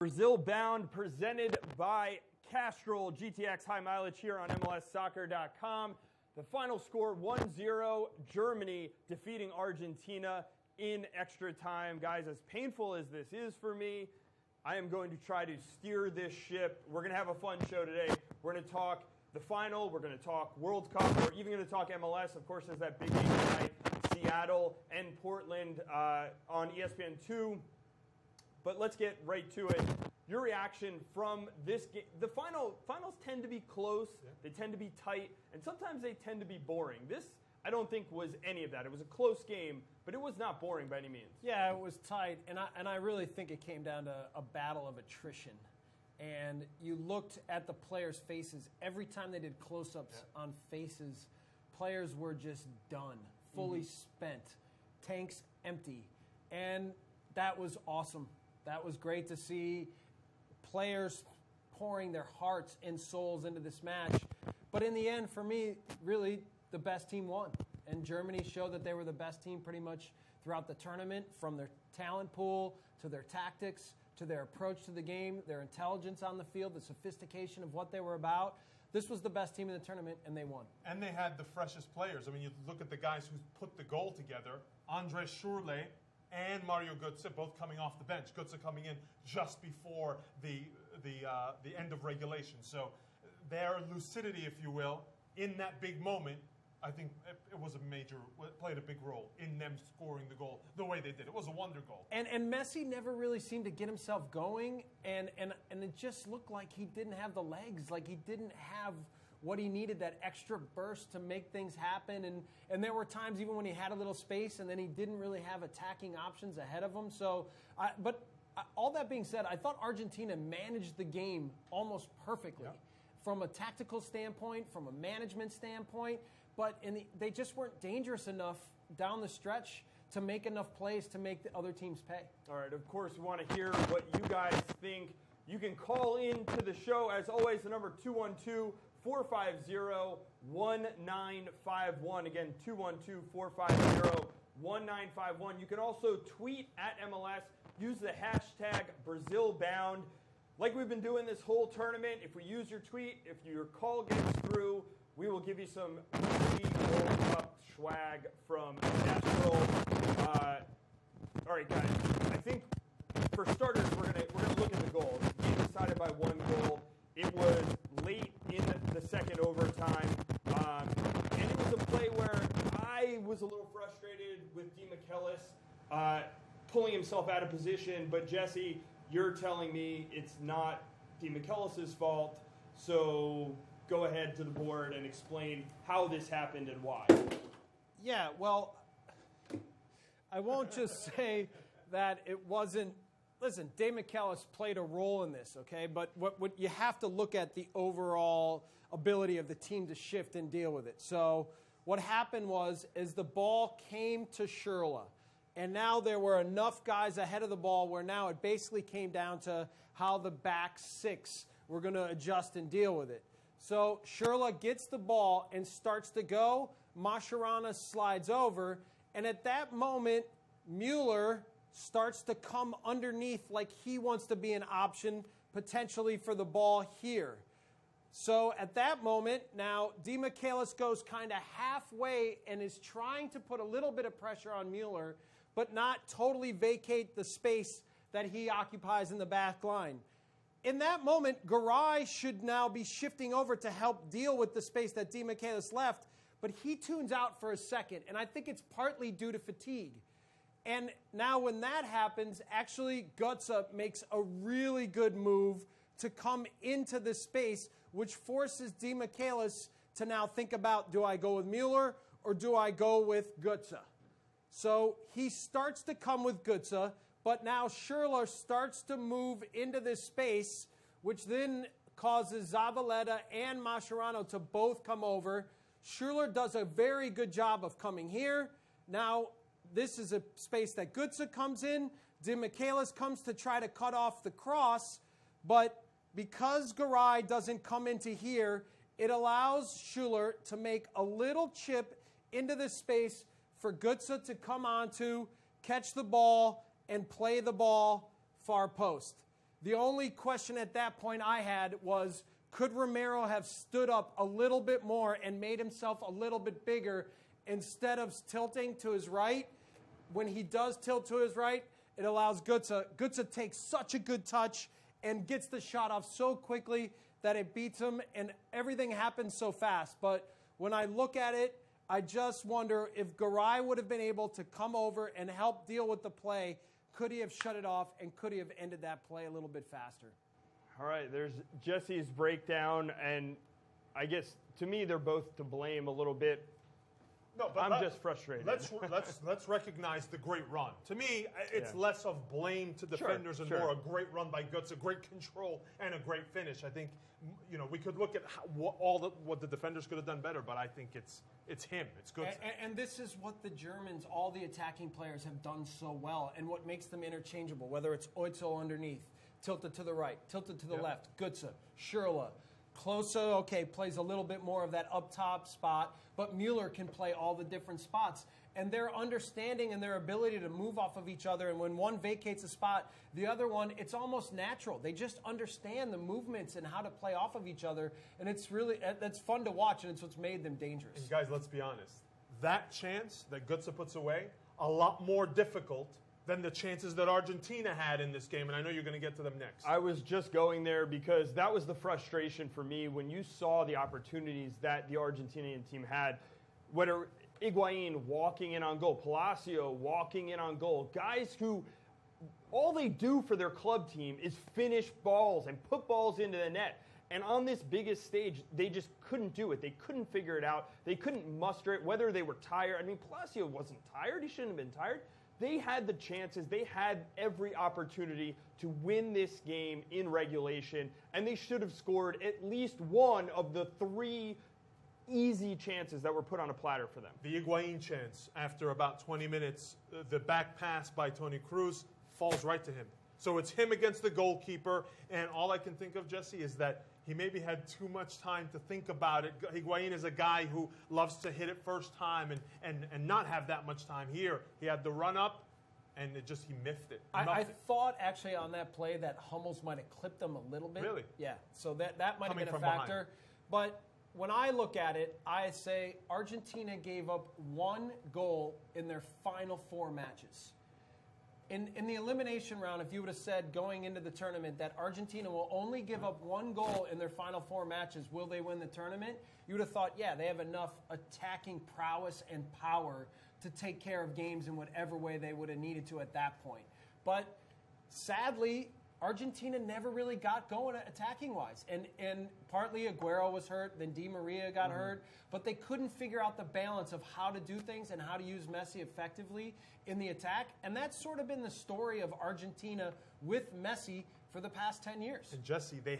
Brazil Bound, presented by Castrol GTX High Mileage here on MLSsoccer.com. The final score, 1-0, Germany defeating Argentina in extra time. Guys, as painful as this is for me, I am going to try to steer this ship. We're going to have a fun show today. We're going to talk the final. We're going to talk World Cup. We're even going to talk MLS. Of course, there's that big game tonight, Seattle and Portland on ESPN2. But let's get right to it. Your reaction from this game. The finals tend to be close. Yeah. They tend to be tight. And sometimes they tend to be boring. This, I don't think, was any of that. It was a close game, but it was not boring by any means. Yeah, it was tight. And I really think it came down to a battle of attrition. And you looked at the players' faces. Every time they did close-ups on faces, players were just done, fully spent, tanks empty. And that was awesome. That was great to see players pouring their hearts and souls into this match. But in the end, for me, really, the best team won. And Germany showed that they were the best team pretty much throughout the tournament, from their talent pool to their tactics to their approach to the game, their intelligence on the field, the sophistication of what they were about. This was the best team in the tournament, and they won. And they had the freshest players. I mean, you look at the guys who put the goal together, Andre Schürrle and Mario Götze, both coming off the bench. Götze coming in just before the end of regulation. So their lucidity, if you will, in that big moment, I think it was played a big role in them scoring the goal the way they did. It was a wonder goal. And Messi never really seemed to get himself going, and it just looked like he didn't have the legs, like he didn't have what he needed, that extra burst to make things happen. And there were times even when he had a little space and then he didn't really have attacking options ahead of him. So, but all that being said, I thought Argentina managed the game almost perfectly from a tactical standpoint, from a management standpoint. But they just weren't dangerous enough down the stretch to make enough plays to make the other teams pay. All right, of course, we want to hear what you guys think. You can call in to the show. As always, the number 212-450-1951. Again, 212-450-1951. You can also tweet at MLS. Use the hashtag BrazilBound. Like we've been doing this whole tournament, if we use your tweet, if your call gets through, we will give you some free World Cup swag from Castrol. All right, guys. I think for starters, we're gonna look at the goal. The game decided by one goal. It was late in the second overtime, and it was a play where I was a little frustrated with DeMichelis pulling himself out of position. But Jesse, you're telling me it's not DeMichelis' fault, so go ahead to the board and explain how this happened and why. Yeah, well, I won't just say that it wasn't. Listen, DeMichelis played a role in this, okay? But what you have to look at the overall ability of the team to shift and deal with it. So what happened was the ball came to Schürrle, and now there were enough guys ahead of the ball where now it basically came down to how the back six were going to adjust and deal with it. So Schürrle gets the ball and starts to go. Mascherano slides over. And at that moment, Müller starts to come underneath like he wants to be an option potentially for the ball here. So at that moment, now DeMichelis goes kind of halfway and is trying to put a little bit of pressure on Müller, but not totally vacate the space that he occupies in the back line. In that moment, Garay should now be shifting over to help deal with the space that DeMichelis left, but he tunes out for a second, and I think it's partly due to fatigue. And now when that happens, actually Götze makes a really good move to come into the space, which forces DeMichelis to now think about, do I go with Müller or do I go with Götze? So he starts to come with Götze, but now Schürrle starts to move into this space, which then causes Zabaleta and Mascherano to both come over. Schürrle does a very good job of coming here. Now, this is a space that Götze comes in. DeMichelis comes to try to cut off the cross, but because Garay doesn't come into here, it allows Schürrle to make a little chip into the space for Götze to come onto, catch the ball, and play the ball far post. The only question at that point I had was, could Romero have stood up a little bit more and made himself a little bit bigger instead of tilting to his right? When he does tilt to his right, it allows Götze. Götze takes such a good touch and gets the shot off so quickly that it beats him, and everything happens so fast. But when I look at it, I just wonder if Garay would have been able to come over and help deal with the play. Could he have shut it off, and could he have ended that play a little bit faster? All right, there's Jesse's breakdown, and I guess to me they're both to blame a little bit. No, but I'm just frustrated. Let's recognize the great run. To me, it's less of blame to defenders and more a great run by Götze, a great control, and a great finish. I think we could look at what the defenders could have done better, but I think it's him. It's Götze. And this is what the Germans, all the attacking players, have done so well, and what makes them interchangeable. Whether it's Özil underneath, tilted to the right, tilted to the left, Götze, Schürrle. Klose, okay, plays a little bit more of that up top spot, but Müller can play all the different spots. And their understanding and their ability to move off of each other, and when one vacates a spot, the other one, it's almost natural. They just understand the movements and how to play off of each other, and that's fun to watch, and it's what's made them dangerous. And guys, let's be honest. That chance that Götze puts away, a lot more difficult than the chances that Argentina had in this game, and I know you're going to get to them next. I was just going there because that was the frustration for me when you saw the opportunities that the Argentinian team had. Whether Higuain walking in on goal, Palacio walking in on goal, guys who all they do for their club team is finish balls and put balls into the net. And on this biggest stage, they just couldn't do it. They couldn't figure it out. They couldn't muster it, whether they were tired. I mean, Palacio wasn't tired. He shouldn't have been tired. They had the chances. They had every opportunity to win this game in regulation, and they should have scored at least one of the 3 easy chances that were put on a platter for them. The Higuain chance, after about 20 minutes, the back pass by Toni Kroos falls right to him. So it's him against the goalkeeper, and all I can think of, Jesse, is that he maybe had too much time to think about it. Higuain is a guy who loves to hit it first time and not have that much time. Here, he had the run up, and he miffed it. I thought, actually, on that play that Hummels might have clipped him a little bit. Really? Yeah, so that might have been a factor. Behind. But when I look at it, I say Argentina gave up 1 goal in their final 4 matches. In the elimination round, if you would have said going into the tournament that Argentina will only give up 1 goal in their final 4 matches, will they win the tournament? You would have thought, yeah, they have enough attacking prowess and power to take care of games in whatever way they would have needed to at that point. But sadly, Argentina never really got going attacking-wise. And partly Aguero was hurt, then Di Maria got hurt, but they couldn't figure out the balance of how to do things and how to use Messi effectively in the attack. And that's sort of been the story of Argentina with Messi for the past 10 years. And Jesse, the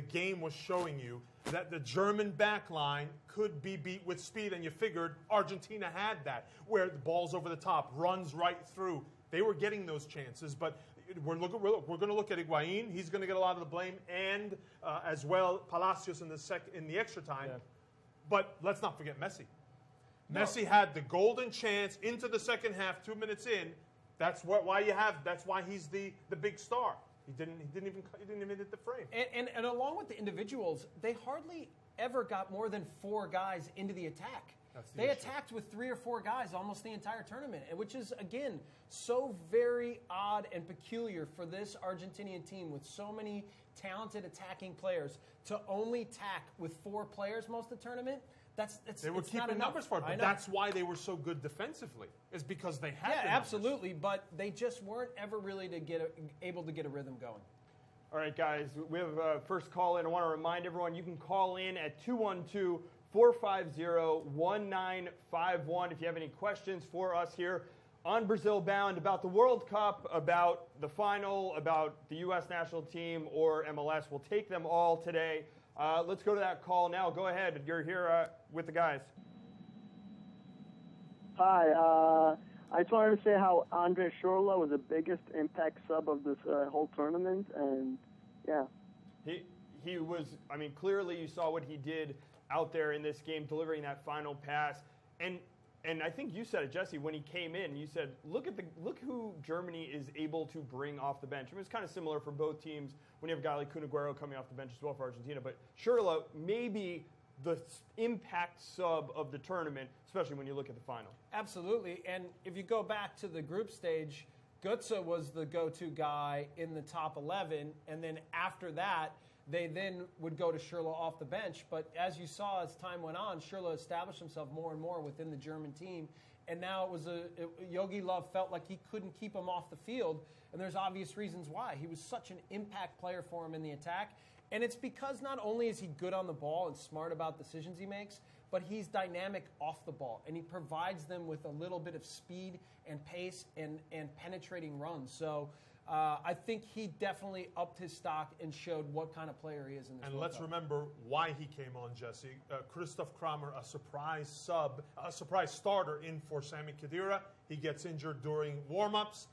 game was showing you that the German back line could be beat with speed, and you figured Argentina had that, where the ball's over the top, runs right through. They were getting those chances, but we're going to look at Higuain. He's going to get a lot of the blame, and as well Palacios in the extra time. Yeah. But let's not forget Messi. No. Messi had the golden chance into the second half, 2 minutes in. That's why he's the big star. He didn't even hit the frame. And along with the individuals, they hardly ever got more than 4 guys into the attack. They attacked with 3 or 4 guys almost the entire tournament, which is, again, so very odd and peculiar for this Argentinian team with so many talented attacking players to only tack with 4 players most of the tournament. They were keeping numbers for it, but that's why they were so good defensively, is because they had the absolutely, but they just weren't ever really able to get a rhythm going. All right, guys, we have a first call in. I want to remind everyone you can call in at 212-450-1951 if you have any questions for us here on Brazil Bound about the World Cup, about the final, about the U.S. national team or MLS. We'll take them all today. Let's go to that call now. Go ahead. You're here with the guys. Hi. I just wanted to say how Andre Schürrle was the biggest impact sub of this whole tournament, and yeah. He was, I mean, clearly you saw what he did out there in this game, delivering that final pass. And and I think you said it, Jesse, when he came in. You said, look who Germany is able to bring off the bench. I mean, it's kind of similar for both teams when you have a guy like Kun Aguero coming off the bench as well for Argentina. But Schürrle maybe the impact sub of the tournament, especially when you look at the final. Absolutely. And if you go back to the group stage, Götze was the go-to guy in the top 11, and then after that, they then would go to Schürrle off the bench. But as you saw, as time went on, Schürrle established himself more and more within the German team. And now Jogi Löw felt like he couldn't keep him off the field. And there's obvious reasons why. He was such an impact player for him in the attack. And it's because not only is he good on the ball and smart about decisions he makes, but he's dynamic off the ball. And he provides them with a little bit of speed and pace and penetrating runs. So I think he definitely upped his stock and showed what kind of player he is in this And World let's Cup. remember why he came on, Jesse. Christoph Kramer, a surprise starter in for Sami Khedira. He gets injured during warm-ups.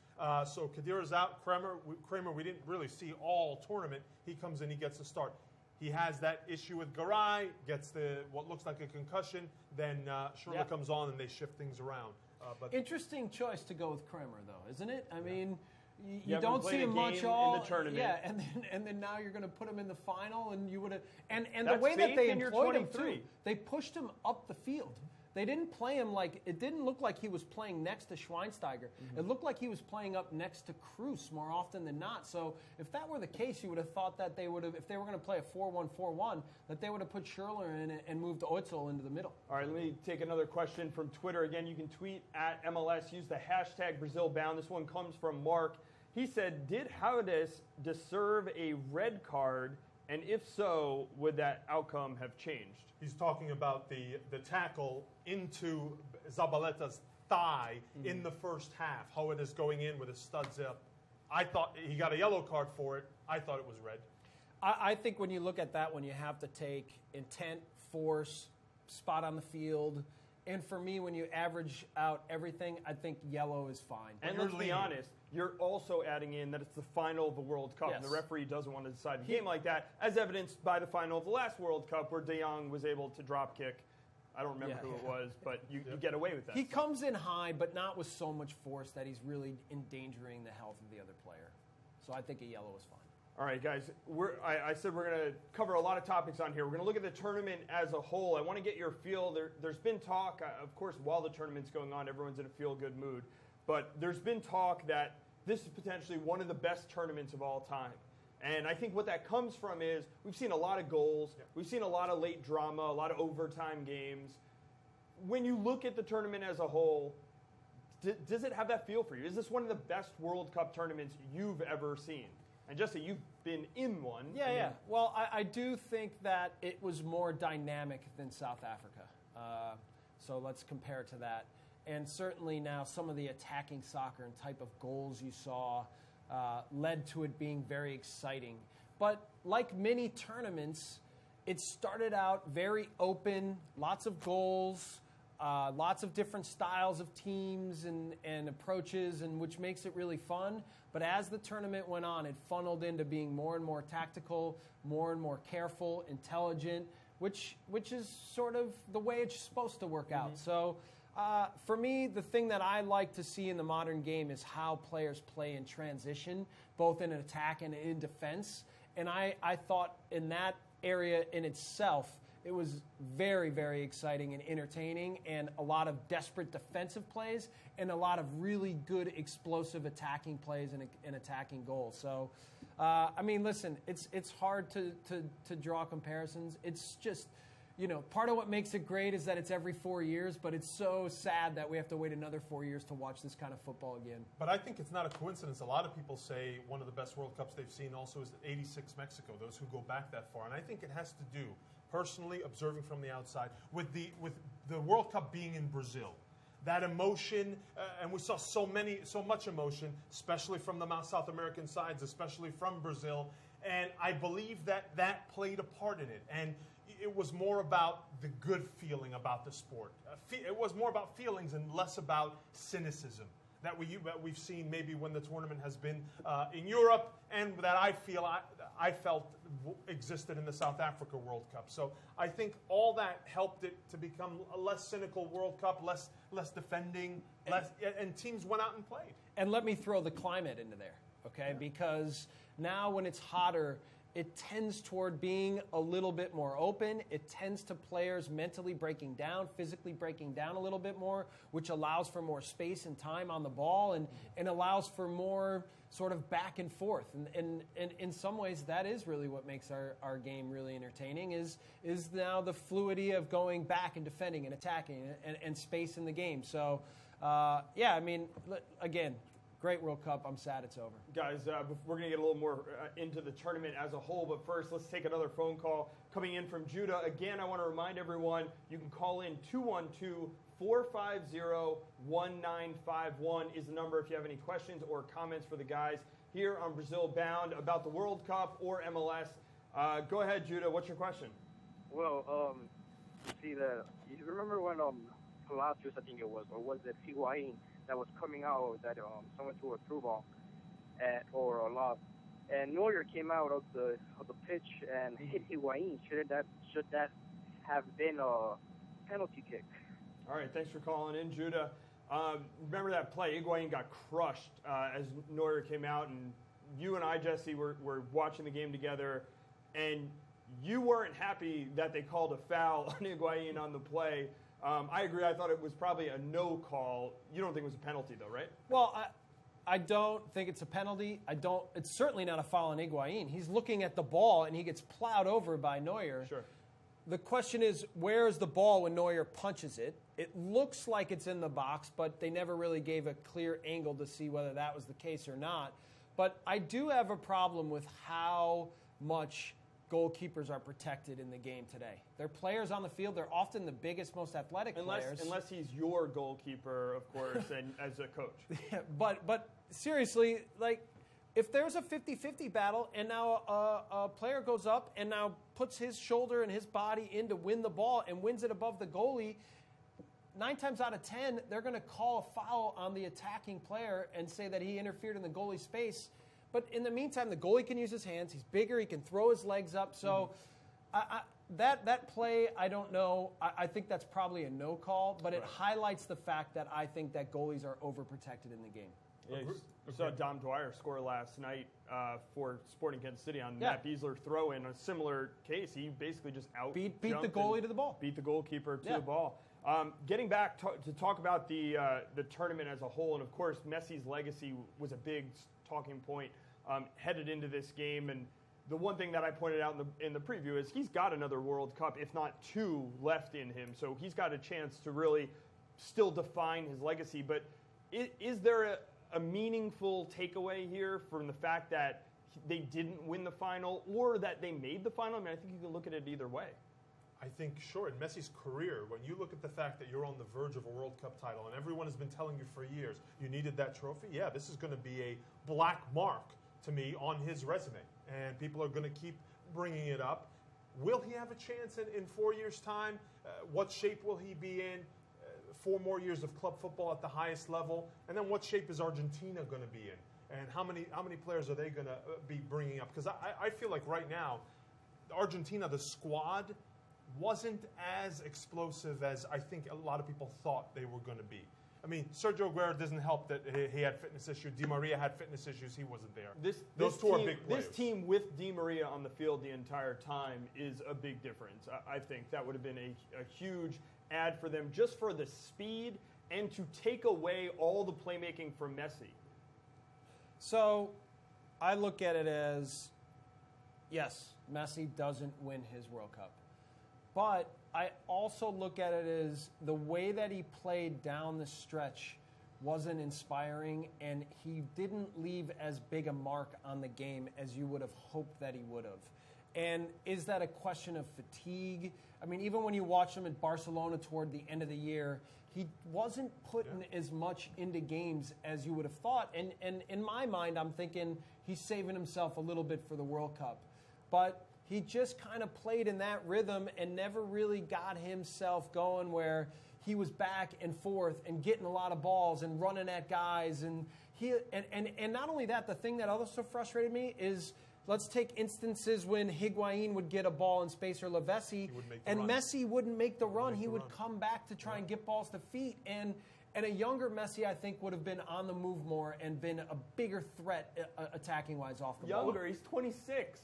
So Khedira's out. Kramer, we didn't really see all tournament. He comes in, he gets a start. He has that issue with Garay, gets what looks like a concussion. Then Schürrle comes on and they shift things around. But Interesting choice to go with Kramer, though, isn't it? I mean, you haven't don't played see a him much game all in the tournament. Yeah, and then now you're going to put him in the final, and you would have. And the That's way that faith they in your employed him 23. too, they pushed him up the field. They didn't play him like it didn't look like he was playing next to Schweinsteiger. It looked like he was playing up next to Kroos more often than not. So if that were the case, you would have thought that they would have, if they were going to play a 4-1-4-1, that they would have put Schürrle in and moved Özil into the middle. All right, let me take another question from Twitter. Again, you can tweet at MLS. Use the hashtag BrazilBound. This one comes from Mark. He said, did Haudes deserve a red card? And if so, would that outcome have changed? he's talking about the tackle into Zabaleta's thigh in the first half, how it is going in with his studs up. I thought he got a yellow card for it. I thought it was red. I think when you look at that one, you have to take intent, force, spot on the field. And for me, when you average out everything, I think yellow is fine. And let's be honest, you're also adding in that it's the final of the World Cup, and the referee doesn't want to decide a game like that, as evidenced by the final of the last World Cup where De Jong was able to drop kick. I don't remember who it was, but you get away with that. He comes in high, but not with so much force that he's really endangering the health of the other player. So I think a yellow is fine. All right, guys. I said we're going to cover a lot of topics on here. We're going to look at the tournament as a whole. I want to get your feel. There's been talk, of course, while the tournament's going on, everyone's in a feel-good mood. But there's been talk that this is potentially one of the best tournaments of all time. And I think what that comes from is we've seen a lot of goals. Yeah. We've seen a lot of late drama, a lot of overtime games. When you look at the tournament as a whole, does it have that feel for you? Is this one of the best World Cup tournaments you've ever seen? And Jesse, you've been in one. Yeah. Well, I do think that it was more dynamic than South Africa. So let's compare to that. And certainly now some of the attacking soccer and type of goals you saw led to it being very exciting. But like many tournaments, it started out very open, lots of goals, lots of different styles of teams and approaches, and which makes it really fun. But as the tournament went on, it funneled into being more and more tactical, more and more careful, intelligent, which is sort of the way it's supposed to work out. So for me, the thing that I like to see in the modern game is how players play in transition, both in attack and in defense. And I thought in that area in itself, it was very, very exciting and entertaining, and a lot of desperate defensive plays and a lot of really good explosive attacking plays and attacking goals. So, I mean, listen, it's hard to draw comparisons. It's just, part of what makes it great is that it's every 4 years, but it's so sad that we have to wait another 4 years to watch this kind of football again. But I think it's not a coincidence. A lot of people say one of the best World Cups they've seen also is '86 Mexico, those who go back that far. And I think it has to do, personally, observing from the outside, with the World Cup being in Brazil. That emotion, and we saw so much emotion, especially from the South American sides, especially from Brazil. And I believe that played a part in it. And it was more about the good feeling about the sport. It was more about feelings and less about cynicism that we've seen maybe when the tournament has been in Europe, and that I felt existed in the South Africa World Cup. So I think all that helped it to become a less cynical World Cup, less defending, and teams went out and played. And let me throw the climate into there, okay? Yeah. Because now when it's hotter, it tends toward being a little bit more open. It tends to players mentally breaking down, physically breaking down a little bit more, which allows for more space and time on the ball and allows for more sort of back and forth. And in some ways, that is really what makes our game really entertaining is now the fluidity of going back and defending and attacking and space in the game. So, yeah, I mean, again, great World Cup. I'm sad it's over. Guys, we're going to get a little more into the tournament as a whole, but first let's take another phone call coming in from Judah. Again, I want to remind everyone you can call in 212-450-1951 is the number if you have any questions or comments for the guys here on Brazil Bound about the World Cup or MLS. Go ahead, Judah. What's your question? Well, you remember when Palacios, I think it was, or was it Higuain, that was coming out that someone threw a through ball or a lob, and Neuer came out of the pitch and hit Higuain. Should that have been a penalty kick? All right, thanks for calling in, Judah. Remember that play? Higuain got crushed as Neuer came out, and you and I, Jesse, were watching the game together, and you weren't happy that they called a foul on Higuain on the play. I agree. I thought it was probably a no call. You don't think it was a penalty, though, right? Well, I don't think it's a penalty. It's certainly not a foul on Higuain. He's looking at the ball, and he gets plowed over by Neuer. Sure. The question is, where is the ball when Neuer punches it? It looks like it's in the box, but they never really gave a clear angle to see whether that was the case or not. But I do have a problem with how much goalkeepers are protected in the game today. They're players on the field. They're often the biggest, most athletic players. Unless he's your goalkeeper, of course, and as a coach. Yeah, but seriously, like, if there's a 50-50 battle and now a player goes up and now puts his shoulder and his body in to win the ball and wins it above the goalie, 9 times out of 10, they're going to call a foul on the attacking player and say that he interfered in the goalie's space. But in the meantime, the goalie can use his hands. He's bigger. He can throw his legs up. So that play, I don't know. I think that's probably a no call, but it highlights the fact that I think that goalies are overprotected in the game. Yeah, you saw Dom Dwyer score last night for Sporting Kansas City on Matt Beasler throw in a similar case. He basically just beat the goalie to the ball. Beat the goalkeeper to the ball. Getting back to talk about the tournament as a whole, and of course Messi's legacy was a big talking point headed into this game. And the one thing that I pointed out in the preview is he's got another World Cup, if not 2, left in him. So he's got a chance to really still define his legacy. But is there a meaningful takeaway here from the fact that they didn't win the final or that they made the final? I mean, I think you can look at it either way. I think, sure, in Messi's career, when you look at the fact that you're on the verge of a World Cup title and everyone has been telling you for years you needed that trophy, yeah, this is going to be a black mark to me on his resume. And people are going to keep bringing it up. Will he have a chance in 4 years' time? What shape will he be in? 4 more years of club football at the highest level? And then what shape is Argentina going to be in? And how many players are they going to be bringing up? Because I feel like right now, Argentina, the squad, wasn't as explosive as I think a lot of people thought they were going to be. I mean, Sergio Aguero doesn't help that he had fitness issues. Di Maria had fitness issues. He wasn't there. Those two are big players. This team with Di Maria on the field the entire time is a big difference. I think that would have been a huge add for them just for the speed and to take away all the playmaking from Messi. So I look at it as, yes, Messi doesn't win his World Cup. But I also look at it as the way that he played down the stretch wasn't inspiring, and he didn't leave as big a mark on the game as you would have hoped that he would have. And is that a question of fatigue? I mean, even when you watch him at Barcelona toward the end of the year, he wasn't putting as much into games as you would have thought. And in my mind, I'm thinking he's saving himself a little bit for the World Cup. But he just kind of played in that rhythm and never really got himself going where he was back and forth and getting a lot of balls and running at guys. And not only that, the thing that also frustrated me is let's take instances when Higuain would get a ball in space or Lavesi, and run. Messi wouldn't make the run. He would run. come back to try and get balls to feet. And a younger Messi, I think, would have been on the move more and been a bigger threat attacking-wise off the ball. Younger, he's 26.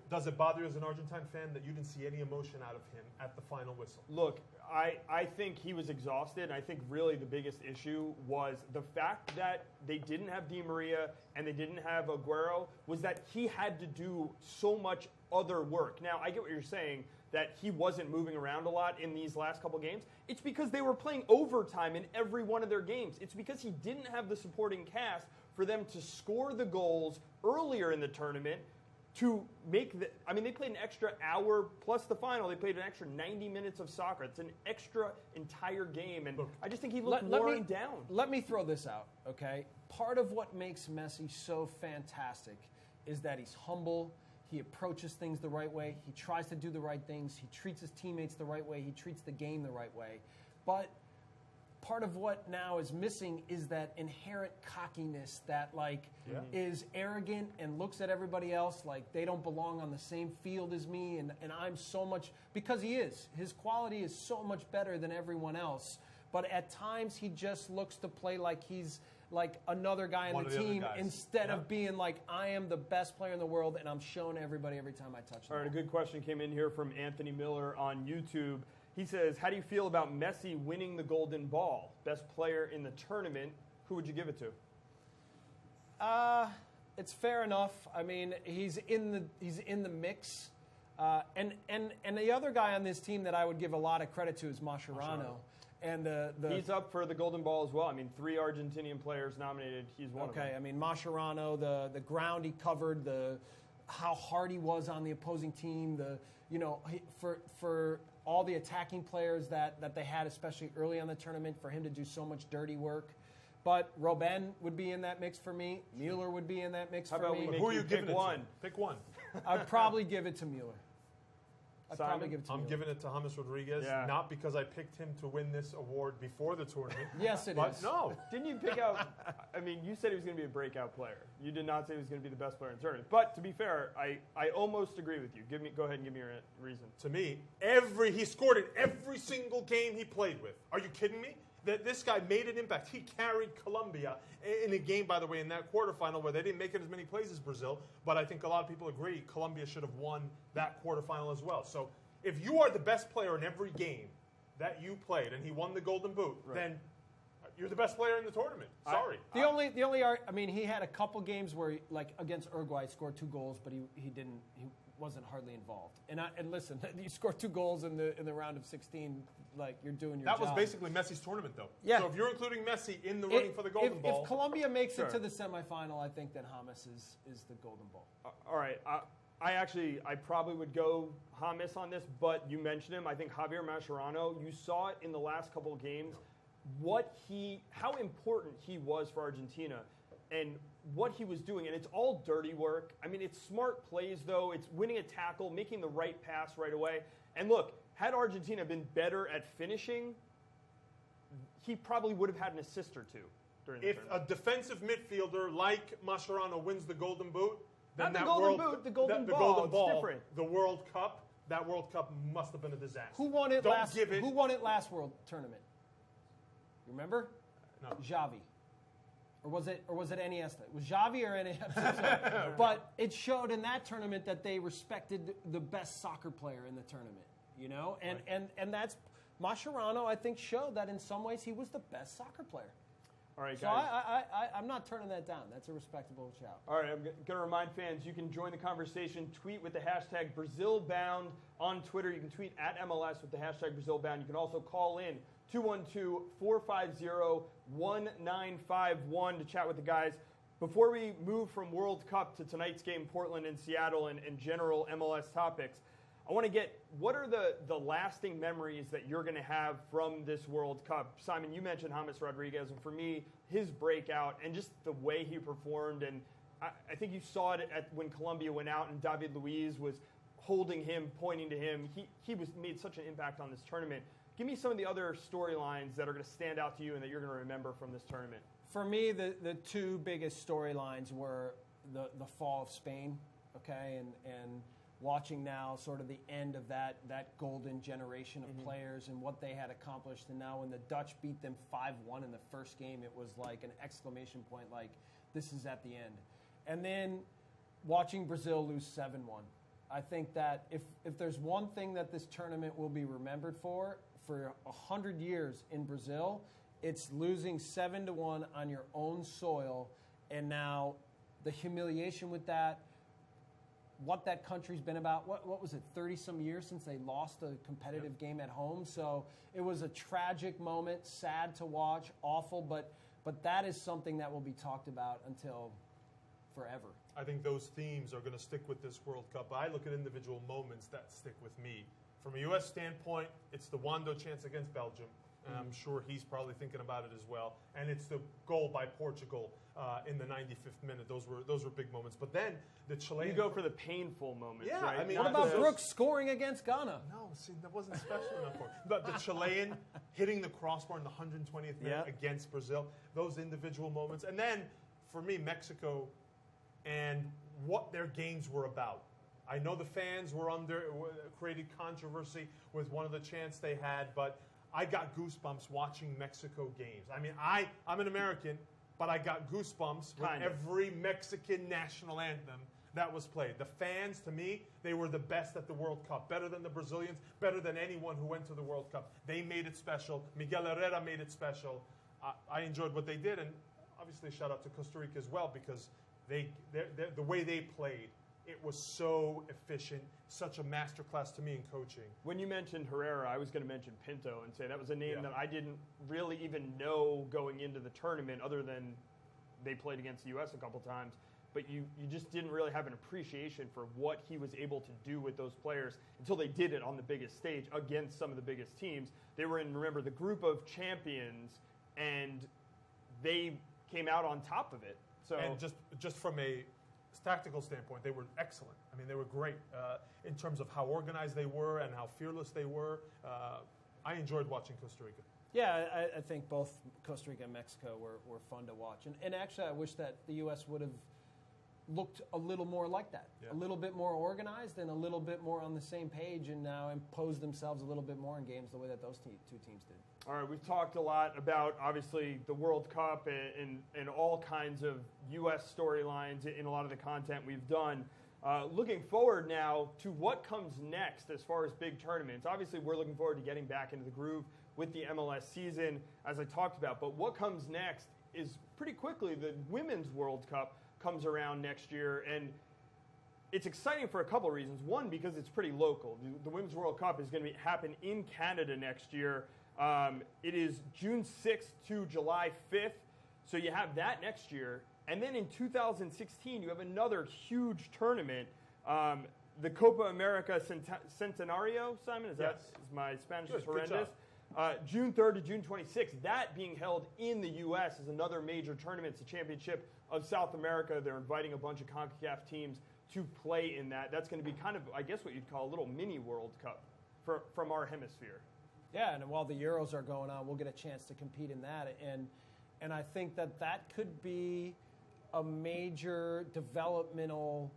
Does it bother you as an Argentine fan that you didn't see any emotion out of him at the final whistle? Look, I think he was exhausted. And I think really the biggest issue was the fact that they didn't have Di Maria and they didn't have Aguero was that he had to do so much other work. Now, I get what you're saying, that he wasn't moving around a lot in these last couple games. It's because they were playing overtime in every one of their games. It's because he didn't have the supporting cast for them to score the goals earlier in the tournament to make they played an extra hour plus the final. They played an extra 90 minutes of soccer. It's an extra entire game, and I just think he looked worn down. Let me throw this out, okay? Part of what makes Messi so fantastic is that he's humble. He approaches things the right way. He tries to do the right things. He treats his teammates the right way. He treats the game the right way. But part of what now is missing is that inherent cockiness that is arrogant and looks at everybody else like they don't belong on the same field as me, and I'm so much, because he is. His quality is so much better than everyone else. But at times he just looks to play like he's like another guy on the team instead of being like, I am the best player in the world and I'm showing everybody every time I touch the ball. All right, a good question came in here from Anthony Miller on YouTube. He says, how do you feel about Messi winning the Golden Ball? Best player in the tournament. Who would you give it to? It's fair enough. I mean, he's in the mix. And the other guy on this team that I would give a lot of credit to is Mascherano. And he's up for the Golden Ball as well. I mean, 3 Argentinian players nominated. He's one of them. Okay, I mean, Mascherano, the ground he covered, how hard he was on the opposing team, for all the attacking players that they had, especially early on the tournament, for him to do so much dirty work. But Robben would be in that mix for me. Mueller would be in that mix for me. Who are you giving it to? Pick one. I'd probably give it to Mueller. I'm giving it to James Rodriguez, not because I picked him to win this award before the tournament. Yes, it but is. No. Didn't you pick out – I mean, you said he was going to be a breakout player. You did not say he was going to be the best player in the tournament. But to be fair, I almost agree with you. Go ahead and give me your reason. To me, he scored in every single game he played with. Are you kidding me? That this guy made an impact. He carried Colombia in a game, by the way, in that quarterfinal where they didn't make it as many plays as Brazil. But I think a lot of people agree Colombia should have won that quarterfinal as well. So if you are the best player in every game that you played and he won the Golden Boot, then you're the best player in the tournament. Sorry. He had a couple games where, like against Uruguay, scored 2 goals, but he wasn't hardly involved. And listen, you scored 2 goals in the round of 16. Like, you're doing your job. That was basically Messi's tournament, though. Yeah. So if you're including Messi in the running for the Golden Ball. If Colombia makes it to the semifinal, I think that James is the Golden Ball. All right. I probably would go James on this, but you mentioned him. I think Javier Mascherano, you saw it in the last couple of games, how important he was for Argentina and what he was doing. And it's all dirty work. I mean, it's smart plays, though. It's winning a tackle, making the right pass right away. And look, had Argentina been better at finishing, he probably would have had an assist or 2 during the tournament. If a defensive midfielder like Mascherano wins the Golden Boot, then the Golden Ball. It's different. The World Cup, that World Cup must have been a disaster. Who won it last World Tournament? You remember? No. Xavi. Or was it Iniesta? It was Xavi or Iniesta? But it showed in that tournament that they respected the best soccer player in the tournament. And that's Mascherano, I think, showed that in some ways he was the best soccer player. All right, so guys. I'm not turning that down. That's a respectable shout. All right, I'm going to remind fans, you can join the conversation. Tweet with the hashtag BrazilBound on Twitter. You can tweet at MLS with the hashtag BrazilBound. You can also call in 212-450-1951 to chat with the guys. Before we move from World Cup to tonight's game, Portland and Seattle, and general MLS topics, I want to get, what are the lasting memories that you're going to have from this World Cup? Simon, you mentioned James Rodriguez, and for me, his breakout and just the way he performed. And I think you saw it when Colombia went out and David Luiz was holding him, pointing to him. He made such an impact on this tournament. Give me some of the other storylines that are going to stand out to you and that you're going to remember from this tournament. For me, the 2 biggest storylines were the fall of Spain okay, and watching now sort of the end of that golden generation of players and what they had accomplished. And now when the Dutch beat them 5-1 in the first game, it was like an exclamation point, like, this is at the end. And then watching Brazil lose 7-1. I think that if there's one thing that this tournament will be remembered for 100 years in Brazil, it's losing 7-1 on your own soil. And now the humiliation with that, what that country's been about, what was it, 30-some years since they lost a competitive game at home. So it was a tragic moment, sad to watch, awful, but that is something that will be talked about until forever. I think those themes are going to stick with this World Cup. I look at individual moments that stick with me. From a U.S. standpoint, it's the Wando chance against Belgium, and I'm sure he's probably thinking about it as well. And it's the goal by Portugal in the 95th minute. Those were big moments. But then the Chilean... You go for the painful moments, Yeah, right? I mean, What about Brooks scoring against Ghana? No, see, that wasn't special enough for him. But the Chilean hitting the crossbar in the 120th minute against Brazil, those individual moments. And then, for me, Mexico and what their games were about. I know the fans created controversy with one of the chants they had, but I got goosebumps watching Mexico games. I mean, I'm an American, but I got goosebumps with every Mexican national anthem that was played. The fans, to me, they were the best at the World Cup, better than the Brazilians, better than anyone who went to the World Cup. They made it special. Miguel Herrera made it special. I enjoyed what they did, and obviously shout out to Costa Rica as well, because the way they played, it was so efficient, such a masterclass to me in coaching. When you mentioned Herrera, I was going to mention Pinto and say that was a name that I didn't really even know going into the tournament, other than they played against the U.S. a couple times. But you just didn't really have an appreciation for what he was able to do with those players until they did it on the biggest stage against some of the biggest teams. They were in, remember, the group of champions, and they came out on top of it. So, and just from a tactical standpoint, they were excellent. I mean, they were great in terms of how organized they were and how fearless they were. I enjoyed watching Costa Rica. Yeah, I think both Costa Rica and Mexico were fun to watch. And actually, I wish that the U.S. would have looked a little more like that, a little bit more organized and a little bit more on the same page, and now impose themselves a little bit more in games the way that those two teams did. All right, we've talked a lot about, obviously, the World Cup and all kinds of U.S. storylines in a lot of the content we've done. Looking forward now to what comes next as far as big tournaments. Obviously, we're looking forward to getting back into the groove with the MLS season, as I talked about. But what comes next is pretty quickly the Women's World Cup comes around next year, and it's exciting for a couple of reasons. One, because it's pretty local. The Women's World Cup is going to happen in Canada next year. It is June 6th to July 5th, so you have that next year. And then in 2016, you have another huge tournament, the Copa America Centenario, Simon? Is my Spanish is horrendous? June 3rd to June 26th. That being held in the U.S. is another major tournament. It's the Championship of South America. They're inviting a bunch of CONCACAF teams to play in that. That's going to be kind of, I guess, what you'd call a little mini World Cup from our hemisphere. Yeah, and while the Euros are going on, we'll get a chance to compete in that. And I think that could be a major developmental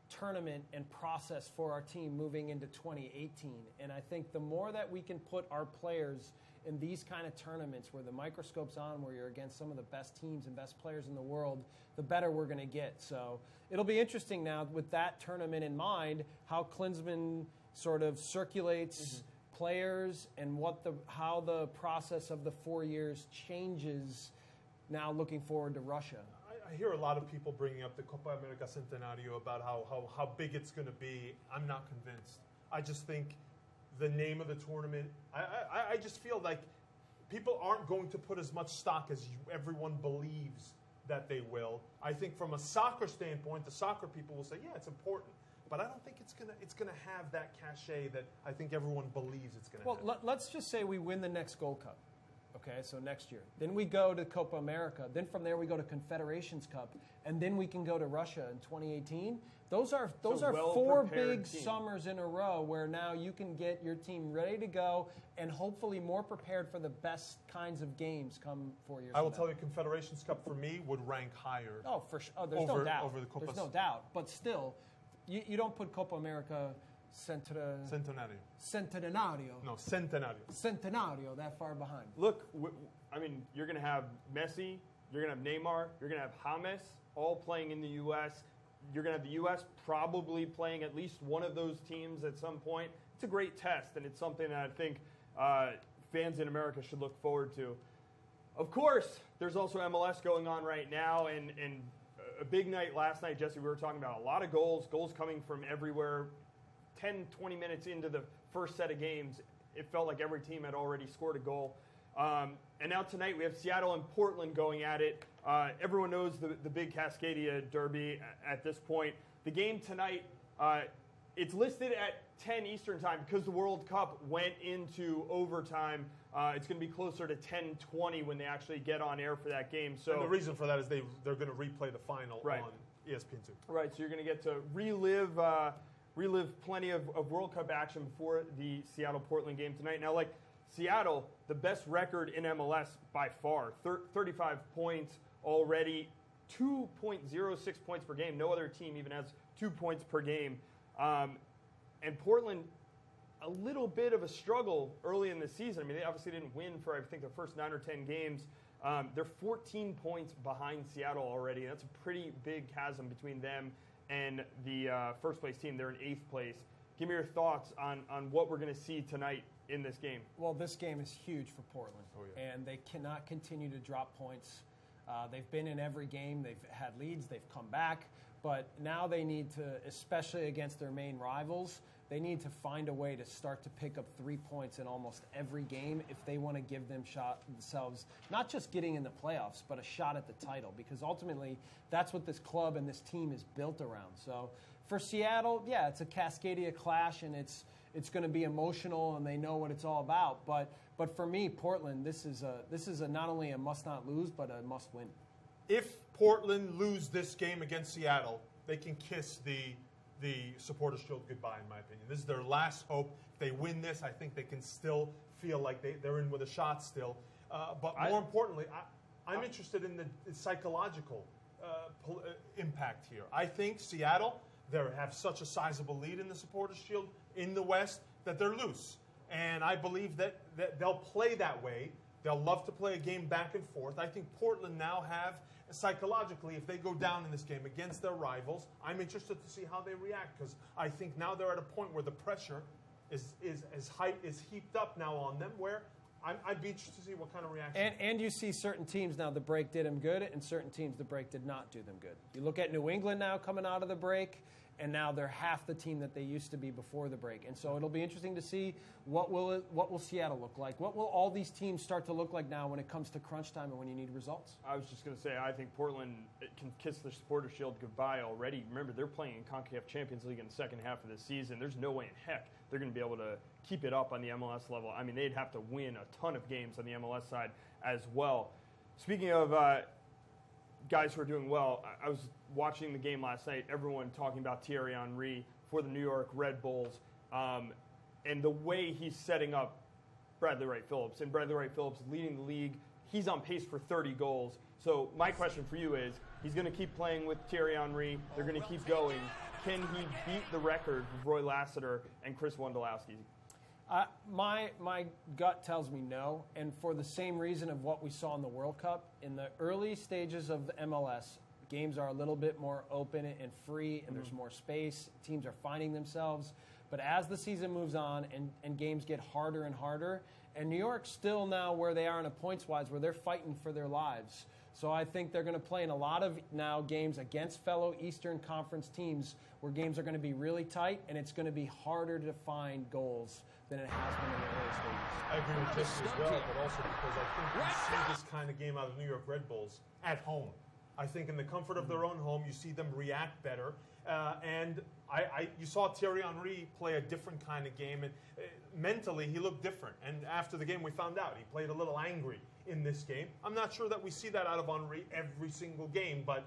tournament and process for our team moving into 2018. And I think the more that we can put our players in these kind of tournaments where the microscope's on, where you're against some of the best teams and best players in the world, the better we're going to get. So it'll be interesting now with that tournament in mind, how Klinsmann sort of circulates players and how the process of the 4 years changes now looking forward to Russia. I hear a lot of people bringing up the Copa America Centenario about how big it's going to be. I'm not convinced. I just think the name of the tournament, I just feel like people aren't going to put as much stock as everyone believes that they will. I think from a soccer standpoint, the soccer people will say, yeah, it's important. But I don't think it's gonna have that cachet that I think everyone believes it's going to have. Well, let's just say we win the next Gold Cup. Okay, so next year. Then we go to Copa America. Then from there we go to Confederations Cup. And then we can go to Russia in 2018. Those are four big summers in a row where now you can get your team ready to go and hopefully more prepared for the best kinds of games come 4 years I will tell you, Confederations Cup for me would rank higher. Oh, for sure. Oh, there's no doubt. Over the Copa. There's no doubt. But still, You don't put Copa America Centenario. Centenario. No, Centenario. Centenario, that far behind. Look, I mean, you're going to have Messi, you're going to have Neymar, you're going to have James, all playing in the U.S. You're going to have the U.S. probably playing at least one of those teams at some point. It's a great test, and it's something that I think fans in America should look forward to. Of course, there's also MLS going on right now, and a big night last night, Jesse, we were talking about a lot of goals coming from everywhere. 10, 20 minutes into the first set of games, it felt like every team had already scored a goal. And now tonight we have Seattle and Portland going at it. Everyone knows the big Cascadia Derby at this point. The game tonight, it's listed at 10 Eastern time because the World Cup went into overtime. It's going to be closer to 10:20 when they actually get on air for that game. So and the reason for that is they're going to replay the final right. on ESPN2. Right, so you're going to get to relive plenty of World Cup action before the Seattle-Portland game tonight. Now, like Seattle, the best record in MLS by far, 35 points already, 2.06 points per game. No other team even has 2 points per game. And Portland, a little bit of a struggle early in the season. I mean, they obviously didn't win for, I think, the first 9 or 10 games. They're 14 points behind Seattle already. That's a pretty big chasm between them and the first-place team. They're in 8th place. Give me your thoughts on what we're going to see tonight in this game. Well, this game is huge for Portland, yeah. and they cannot continue to drop points. They've been in every game. They've had leads. They've come back. But now they need to, especially against their main rivals, they need to find a way to start to pick up 3 points in almost every game if they want to give themselves not just getting in the playoffs, but a shot at the title. Because ultimately, that's what this club and this team is built around. So for Seattle, yeah, it's a Cascadia clash, and it's going to be emotional, and they know what it's all about. But for me, Portland, this is not only a must not lose, but a must win. If Portland lose this game against Seattle, they can kiss the Supporters' Shield goodbye, in my opinion. This is their last hope. If they win this, I think they can still feel like they're in with a shot still. But more importantly, I'm interested in the psychological impact here. I think Seattle, they have such a sizable lead in the Supporters' Shield in the West that they're loose. And I believe that they'll play that way. They'll love to play a game back and forth. I think Portland now have, psychologically, if they go down in this game against their rivals, I'm interested to see how they react, because I think now they're at a point where the pressure is heaped up now on them, where I'd be interested to see what kind of reaction. And you see certain teams now, the break did them good, and certain teams, the break did not do them good. You look at New England now coming out of the break, and now they're half the team that they used to be before the break. And so it'll be interesting to see what will Seattle look like? What will all these teams start to look like now when it comes to crunch time and when you need results? I was just going to say, I think Portland can kiss the Supporters' Shield goodbye already. Remember, they're playing in CONCACAF Champions League in the second half of the season. There's no way in heck they're going to be able to keep it up on the MLS level. I mean, they'd have to win a ton of games on the MLS side as well. Speaking of guys who are doing well, I was watching the game last night, everyone talking about Thierry Henry for the New York Red Bulls, and the way he's setting up Bradley Wright Phillips. And Bradley Wright Phillips leading the league. He's on pace for 30 goals. So my question for you is, he's going to keep playing with Thierry Henry. They're going to keep going. Can he beat the record of Roy Lassiter and Chris Wondolowski? My gut tells me no, and for the same reason of what we saw in the World Cup. In the early stages of the MLS, games are a little bit more open and free, and there's more space. Teams are finding themselves. But as the season moves on and games get harder and harder, and New York's still now where they are in a points-wise, where they're fighting for their lives. So I think they're going to play in a lot of now games against fellow Eastern Conference teams where games are going to be really tight, and it's going to be harder to find goals than it has been in the early stages. I agree with Jesse as well, but also because I think we see this kind of game out of the New York Red Bulls at home. I think in the comfort of their own home, you see them react better. And you saw Thierry Henry play a different kind of game, and mentally he looked different. And after the game, we found out he played a little angry in this game. I'm not sure that we see that out of Henry every single game, but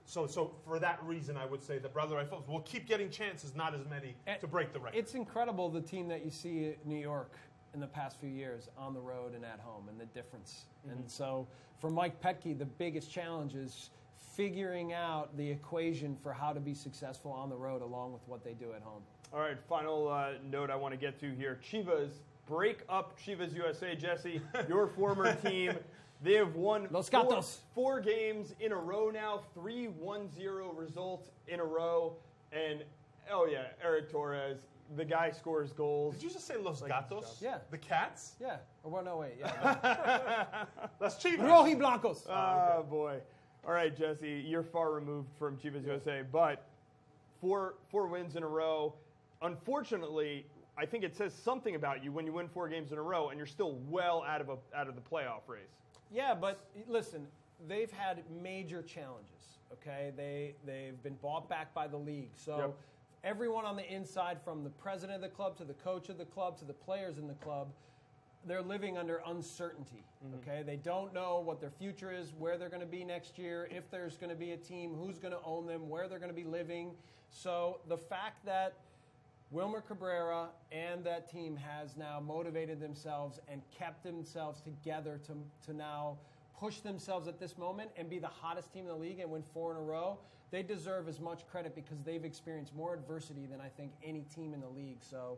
so for that reason, I would say that Bradley Wright Phillips will keep getting chances, not as many, to break the record. It's incredible the team that you see at New York in the past few years on the road and at home, and the difference. Mm-hmm. And so for Mike Petke, the biggest challenge is figuring out the equation for how to be successful on the road along with what they do at home. All right, final note I want to get to here. Chivas, break up Chivas USA. Jesse, your former team. They have won Los Gatos. four games in a row now, 3 1-0 results in a row. And, Eric Torres, the guy scores goals. Did you just say Los Gatos? Yeah. The Cats? Yeah. Or well, no, wait. Yeah. That's Chivas. Rojiblancos. Oh, boy. All right, Jesse, you're far removed from Chivas USA, but four wins in a row. Unfortunately, I think it says something about you when you win 4 games in a row and you're still well out of the playoff race. Yeah, but listen, they've had major challenges, okay? They've been bought back by the league. So everyone on the inside, from the president of the club to the coach of the club to the players in the club, they're living under uncertainty, okay? They don't know what their future is, where they're going to be next year, if there's going to be a team, who's going to own them, where they're going to be living. So the fact that Wilmer Cabrera and that team has now motivated themselves and kept themselves together to now push themselves at this moment and be the hottest team in the league and win 4 in a row, they deserve as much credit because they've experienced more adversity than I think any team in the league. So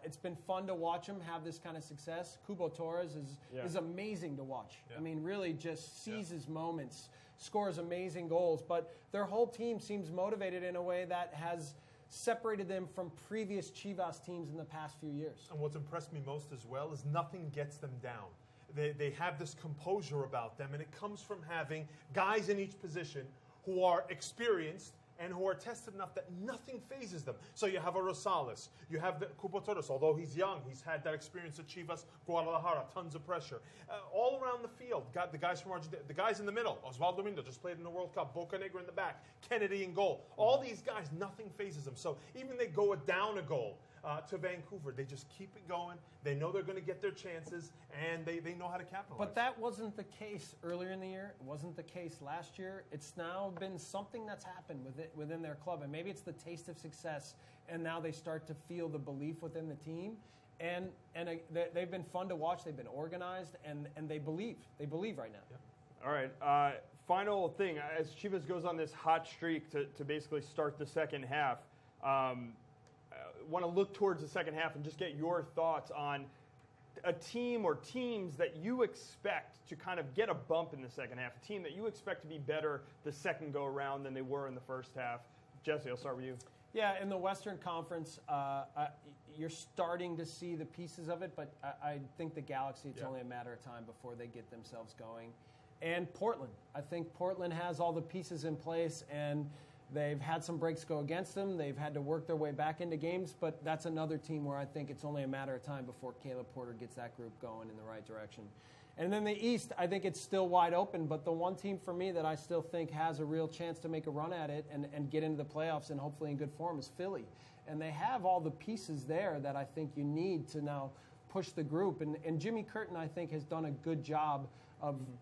it's been fun to watch them have this kind of success. Cubo Torres is amazing to watch. Yeah. I mean, really just seizes moments, scores amazing goals. But their whole team seems motivated in a way that has separated them from previous Chivas teams in the past few years. And what's impressed me most as well is nothing gets them down. They have this composure about them, and it comes from having guys in each position who are experienced and who are tested enough that nothing phases them. So you have a Rosales, you have the Cubo Torres, although he's young, he's had that experience at Chivas, Guadalajara, tons of pressure. All around the field, got the guys from Argentina, the guys in the middle, Osvaldo Mindo just played in the World Cup, Boca Negra in the back, Kennedy in goal. All these guys, nothing phases them. So even they go down a goal to Vancouver, they just keep it going. They know they're going to get their chances, and they know how to capitalize. But that wasn't the case earlier in the year. It wasn't the case last year. It's now been something that's happened within their club, and maybe it's the taste of success, and now they start to feel the belief within the team. And they've been fun to watch. They've been organized, and they believe. They believe right now. Yeah. All right, final thing. As Chivas goes on this hot streak to basically start the second half, want to look towards the second half and just get your thoughts on a team or teams that you expect to kind of get a bump in the second half, a team that you expect to be better the second go around than they were in the first half. Jesse, I'll start with you. Yeah, in the Western Conference, you're starting to see the pieces of it, but I think the Galaxy, it's only a matter of time before they get themselves going. And Portland. I think Portland has all the pieces in place, and they've had some breaks go against them. They've had to work their way back into games, but that's another team where I think it's only a matter of time before Caleb Porter gets that group going in the right direction. And then the East, I think it's still wide open, but the one team for me that I still think has a real chance to make a run at it and get into the playoffs and hopefully in good form is Philly. And they have all the pieces there that I think you need to now push the group. And Jimmy Curtin, I think, has done a good job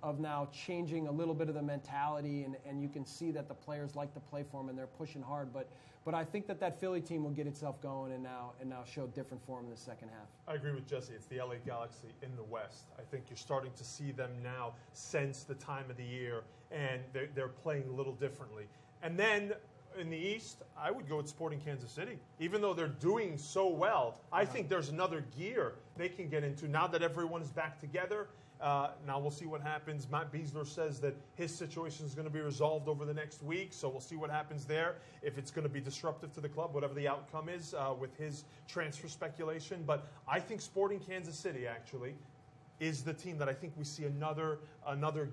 of now changing a little bit of the mentality, and you can see that the players like to play for him and they're pushing hard. But I think that Philly team will get itself going and now show different form in the second half. I agree with Jesse. It's the LA Galaxy in the West. I think you're starting to see them now sense the time of the year, and they're playing a little differently. And then in the East, I would go with Sporting Kansas City. Even though they're doing so well, I think there's another gear they can get into now that everyone is back together. Now we'll see what happens. Matt Beasler says that his situation is going to be resolved over the next week, so we'll see what happens there. If it's going to be disruptive to the club, whatever the outcome is with his transfer speculation. But I think Sporting Kansas City actually is the team that I think we see another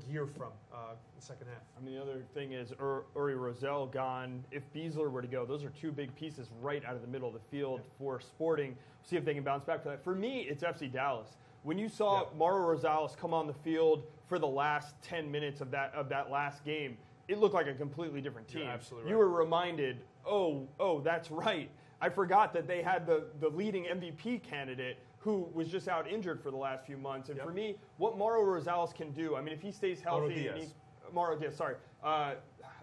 gear from the second half. I mean, the other thing is Uri Rosell gone. If Beasler were to go, those are two big pieces right out of the middle of the field for Sporting. See if they can bounce back for that. For me, it's FC Dallas. When you saw Mauro Rosales come on the field for the last 10 minutes of that last game, it looked like a completely different team. You're absolutely right. You were reminded, oh, that's right. I forgot that they had the leading MVP candidate who was just out injured for the last few months. And for me, what Mauro Rosales can do, I mean, if he stays healthy. Mauro Diaz, sorry. How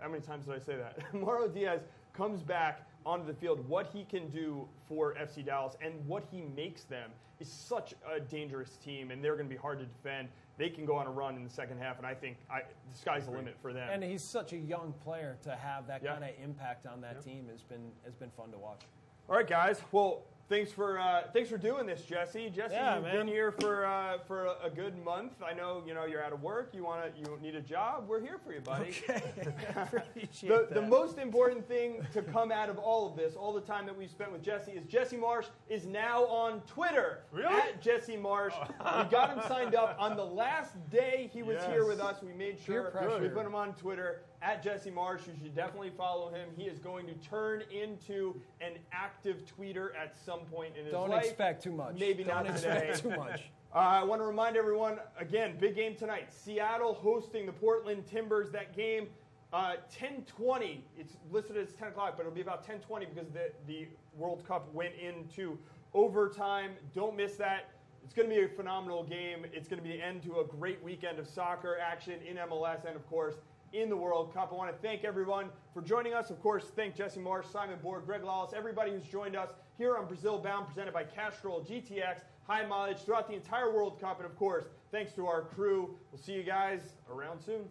many times did I say that? Mauro Diaz comes back onto the field, what he can do for FC Dallas and what he makes them is such a dangerous team, and they're going to be hard to defend. they can go on a run in the second half, and I think the sky's the limit for them. And he's such a young player to have that kind of impact on that Yep. team has been fun to watch. All right, guys. Well, thanks for doing this, Jesse. Jesse, Yeah, you've man. been here for a good month. I know you're out of work. You need a job. We're here for you, buddy. Okay. I appreciate The that. most important thing to come out of all of this, all the time that we've spent with Jesse, is Jesse Marsch is now on Twitter. Really? At Jesse Marsch. We got him signed up on the last day he was here with us. We made Peer sure pressure. we put him on Twitter at Jesse Marsch. You should definitely follow him. He is going to turn into an active tweeter at some point in his Don't life. expect too much. Maybe Don't not today. expect too much. I want to remind everyone, again, big game tonight. Seattle hosting the Portland Timbers. That game, 10:20. It's listed as 10 o'clock, but it'll be about 10:20 because the World Cup went into overtime. Don't miss that. It's going to be a phenomenal game. It's going to be the end to a great weekend of soccer action in MLS and, of course, in the World Cup. I want to thank everyone for joining us. Of course, thank Jesse Marsch, Simon Borg, Greg Lawless, everybody who's joined us here on Brazil Bound, presented by Castrol GTX, high mileage throughout the entire World Cup. And, of course, thanks to our crew. We'll see you guys around soon.